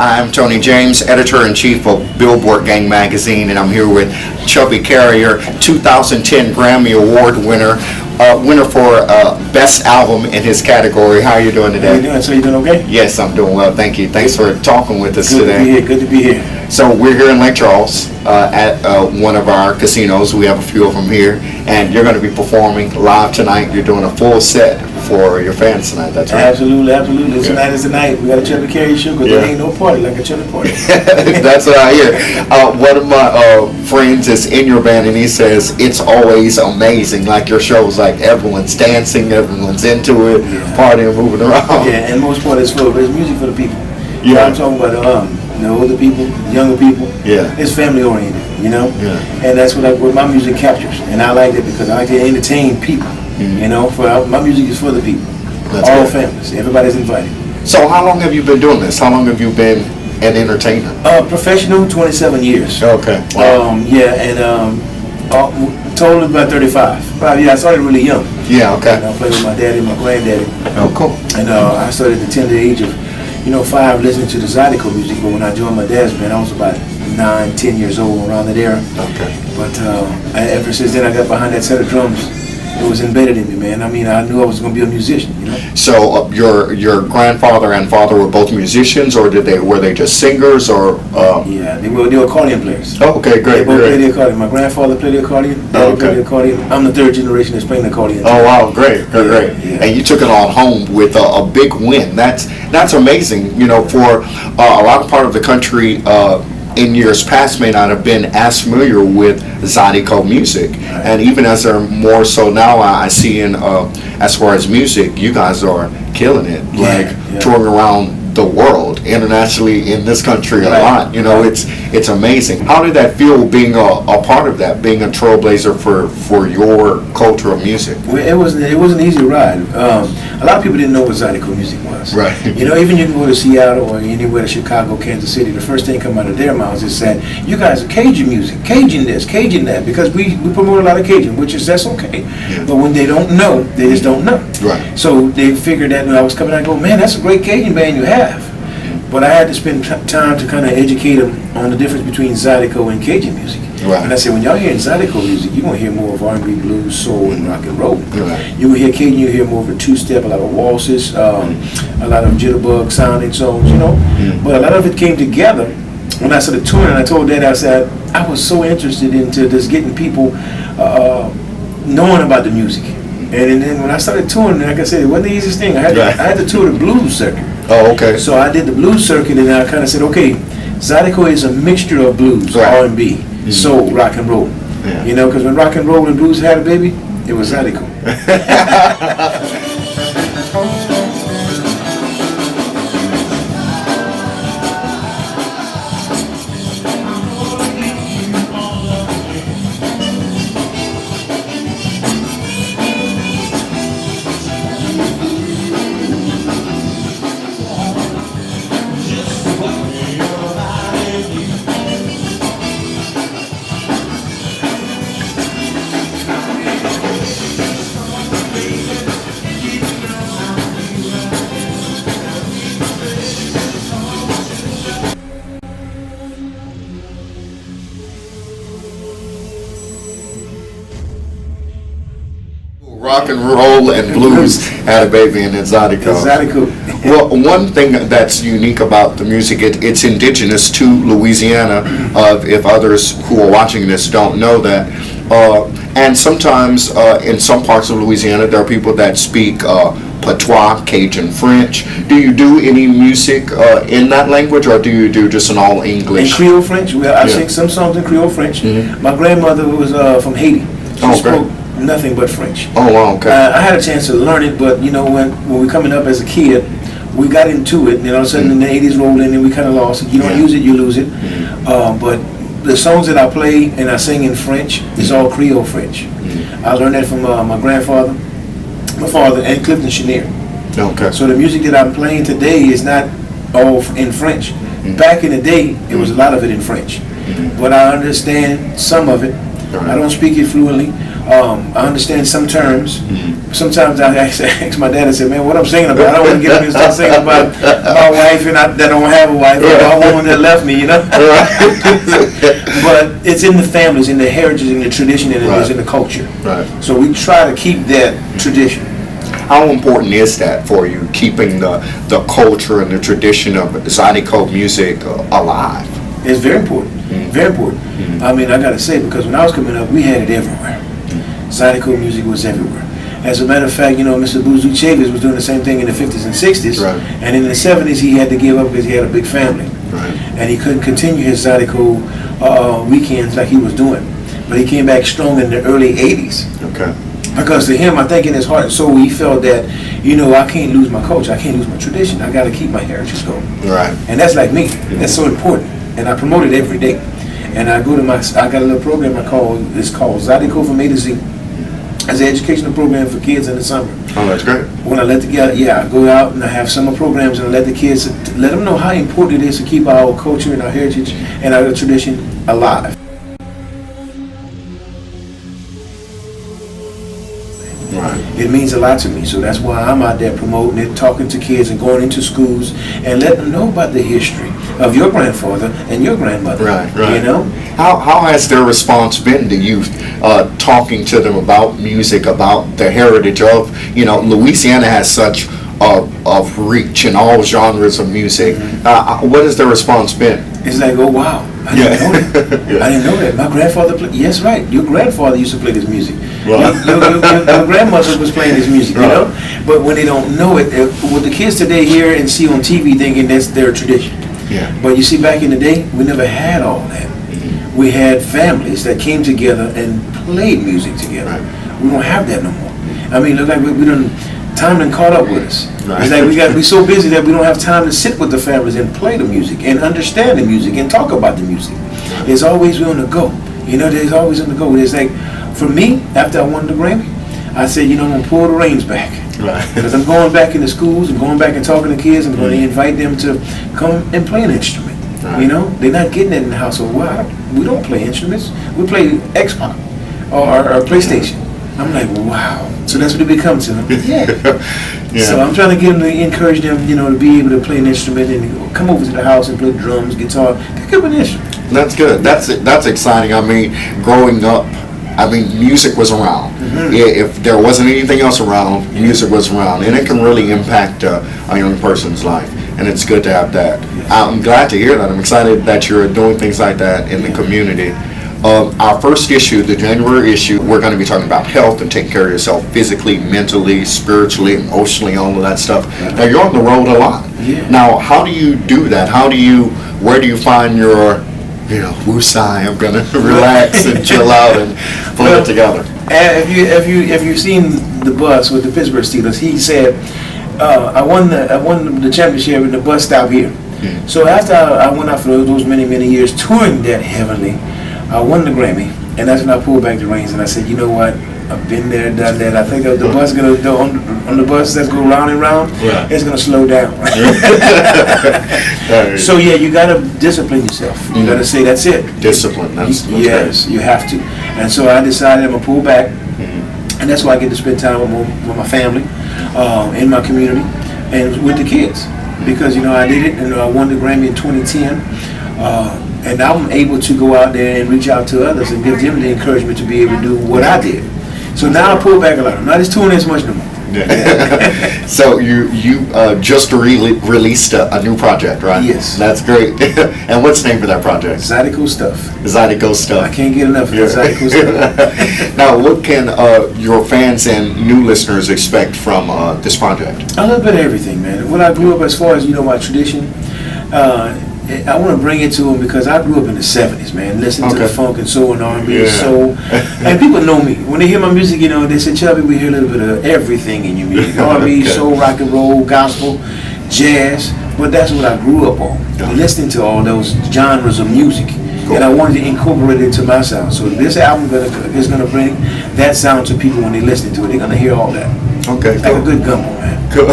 I'm Tony James, editor-in-chief of Billboardgang magazine, and I'm here with Chubby Carrier, 2010 Grammy Award winner, winner for Best Album in his category. How are you doing today? How you doing? So you doing okay? Yes, I'm doing well, thank you. Thanks for talking with us today. Good to be here. So we're here in Lake Charles at one of our casinos. We have a few of them here, and you're going to be performing live tonight. You're doing a full set for your fans tonight, that's right? Absolutely. Tonight is the night. We got a Chubby Carrier show because there ain't no party like a Chubby party. That's what I hear. One of my friends is in your band, and he says it's always amazing. Like your shows, like everyone's dancing, everyone's into it, partying, moving around. Yeah, and most part it's music for the people. Yeah. I'm talking about the older people, the younger people. Yeah. It's family oriented, Yeah. And that's what my music captures. And I like it because I like to entertain people. My music is for the people. That's all good. families. Everybody's invited. So how long have you been doing this? How long have you been an entertainer? Professional, 27 years. Okay. Wow. Total about 35. I started really young. Yeah, okay. And I played with my daddy and my granddaddy. Oh, cool. And I started at the tender age of, 5 listening to the Zydeco music. But when I joined my dad's band, I was about 9, 10 years old around that era. Okay. But ever since then, I got behind that set of drums. It was embedded in me, man. I mean, I knew I was going to be a musician, So your grandfather and father were both musicians, or were they just singers, or? Yeah, they were accordion players. Oh, okay, great. They both played the accordion. My grandfather played the accordion. Daddy played the accordion. I'm the third generation that's playing the accordion. Oh wow, great. Yeah. And you took it on home with a big win. That's amazing. For a lot of part of the country. In years past may not have been as familiar with Zydeco music, and even as they're more so now, I see in as far as music, you guys are killing it, touring around the world, internationally, in this country a lot. It's amazing. How did that feel being a part of that, being a trailblazer for your culture of music? Well, it was an easy ride. A lot of people didn't know what Zydeco music was. Right. Even you can go to Seattle or anywhere to Chicago, Kansas City, the first thing come out of their mouths is saying, you guys are Cajun music, Cajun this, Cajun that, because we promote a lot of Cajun, that's okay. Yeah. But when they don't know, they just don't know. Right. So they figured that when I was coming out and go, man, that's a great Cajun band you have. But I had to spend time to kind of educate them on the difference between Zydeco and Cajun music. Right. And I said, when y'all hearing Zydeco music, you're going to hear more of R&B, blues, soul, and rock and roll. Right. You will hear Cajun, you hear more of a two-step, a lot of waltzes, a lot of jitterbug sounding songs, But a lot of it came together when I started touring. I told Dad, I said, I was so interested into just getting people knowing about the music. And then when I started touring, like I said, it wasn't the easiest thing. I had to tour the blues circuit. Oh, okay. So I did the blues circuit, and I kind of said, okay, Zydeco is a mixture of blues, R&B, soul, rock and roll. Yeah. Because when rock and roll and blues had a baby, it was Zydeco. Rock and roll and blues had a baby in Zydeco. Well, one thing that's unique about the music, it's indigenous to Louisiana. If others who are watching this don't know that, and sometimes in some parts of Louisiana, there are people that speak patois, Cajun French. Do you do any music in that language, or do you do just an all English? In Creole French, I sing some songs in Creole French. Mm-hmm. My grandmother was from Haiti. She spoke nothing but French. Oh, wow, okay. I had a chance to learn it, but when we were coming up as a kid, we got into it, and all of a sudden in the 80s rolled in and we kind of lost it. You don't use it, you lose it. But the songs that I play and I sing in French is all Creole French. I learned that from my grandfather, my father, and Clifton Chenier. Okay. So the music that I'm playing today is not all in French. Back in the day, it was a lot of it in French. But I understand some of it. I don't speak it fluently. I understand some terms. Sometimes I ask my dad, I said, man, what I'm singing about, I don't want to get up and start singing about my wife and that I don't have a wife, or a woman that left me, you know. But it's in the families, in the heritage, in the tradition, and it's in the culture. Right. So we try to keep that tradition. How important is that for you, keeping the culture and the tradition of Zydeco music alive? It's very important. Very important. I mean, I got to say, because when I was coming up, we had it everywhere. Zydeco music was everywhere. As a matter of fact, you know, Mr. Buzu Chavis was doing the same thing in the 50s and 60s. Right. And in the 70s, he had to give up because he had a big family. Right. And he couldn't continue his Zydeco weekends like he was doing. But he came back strong in the early 80s. Okay. Because to him, I think in his heart and soul, he felt that, you know, I can't lose my culture. I can't lose my tradition. I got to keep my heritage going. Right. And that's like me. That's so important. And I promote it every day. And I go to I got a little program it's called Zydeco from A to Z. It's an educational program for kids in the summer. Oh, that's great. When I I go out and I have summer programs and I let the kids, let them know how important it is to keep our culture and our heritage and our tradition alive. Right. It means a lot to me, so that's why I'm out there promoting it, talking to kids and going into schools and letting them know about the history of your grandfather and your grandmother. Right, right. You know? How has their response been to you talking to them about music, about the heritage of, you know, Louisiana has such of reach in all genres of music. What has their response been? It's like, oh wow, I didn't know that. Yeah. I didn't know that. My grandfather played. Yes, right. Your grandfather used to play this music. Right. Your grandmother was playing this music. Right. You know. But when they don't know it, what the kids today hear and see on TV, thinking that's their tradition. Yeah. But you see, back in the day, we never had all that. We had families that came together and played music together. Right. We don't have that no more. I mean, look like we done. Time done caught up with us. Right. It's like we got to be so busy that we don't have time to sit with the families and play the music and understand the music and talk about the music. There's always on the go. You know, there's always on the go. It's like, for me, after I won the Grammy, I said, you know, I'm going to pull the reins back. Right. Because I'm going back into schools and going back and talking to kids and going to invite them to come and play an instrument. Right. You know, they're not getting it in the household. Why? We don't play instruments. We play Xbox or PlayStation. I'm like, wow. So that's what it becomes to them. Yeah. Yeah. So I'm trying to get them to encourage them, you know, to be able to play an instrument and come over to the house and play drums, guitar, pick up an instrument. That's good. That's exciting. I mean, growing up, I mean, music was around. If there wasn't anything else around, music was around, and it can really impact a young person's life. And it's good to have that. I'm glad to hear that. I'm excited that you're doing things like that in the community. Our first issue, the January issue, we're going to be talking about health and taking care of yourself physically, mentally, spiritually, emotionally, all of that stuff. Now, you're on the road a lot. Yeah. Now, how do you do that? Where do you find your, you know, woosah, I'm going to relax and chill out and put it together? If you've seen the bus with the Pittsburgh Steelers, he said, I won the championship in the bus stop here. So after I went out for those many years touring that heavenly, I won the Grammy, and that's when I pulled back the reins and I said, you know what? I've been there, done that. I think the bus on the bus that's go round and round, it's gonna slow down. So yeah, you gotta discipline yourself. You gotta say that's it. Discipline. That's yes, great. you have to. And so I decided I'm gonna pull back, and that's why I get to spend time with my family, in my community, and with the kids, because you know I did it, and I won the Grammy in 2010. And now I'm able to go out there and reach out to others and give them the encouragement to be able to do what I did. So now I pull back a lot. I'm not just touring as much no more. Yeah. So you just released a new project, right? Yes. That's great. And what's the name for that project? Zydeco Stuff. Zydeco Stuff. I can't get enough of Zydeco Stuff. Now, what can your fans and new listeners expect from this project? A little bit of everything, man. What I grew up as far as, you know, my tradition, I want to bring it to them because I grew up in the 70s, man, listening to the funk and soul and R&B and soul. And people know me. When they hear my music, you know, they say, Chubby, we hear a little bit of everything in your music. R&B, soul, rock and roll, gospel, jazz. But that's what I grew up on, listening to all those genres of music. Cool. And I wanted to incorporate it into my sound. So this album is going to bring that sound to people when they listen to it. They're going to hear all that. Okay, Like a cool. good gumbo, man. Cool.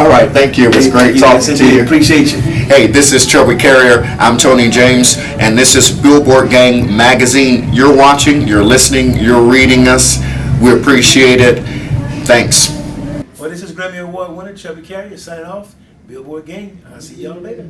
All right, thank you. It was great talking to you. Appreciate you. Hey, this is Chubby Carrier. I'm Tony James, and this is Billboardgang Magazine. You're watching, you're listening, you're reading us. We appreciate it. Thanks. Well, this is Grammy Award winner Chubby Carrier signing off. Billboard Gang. I'll see y'all later.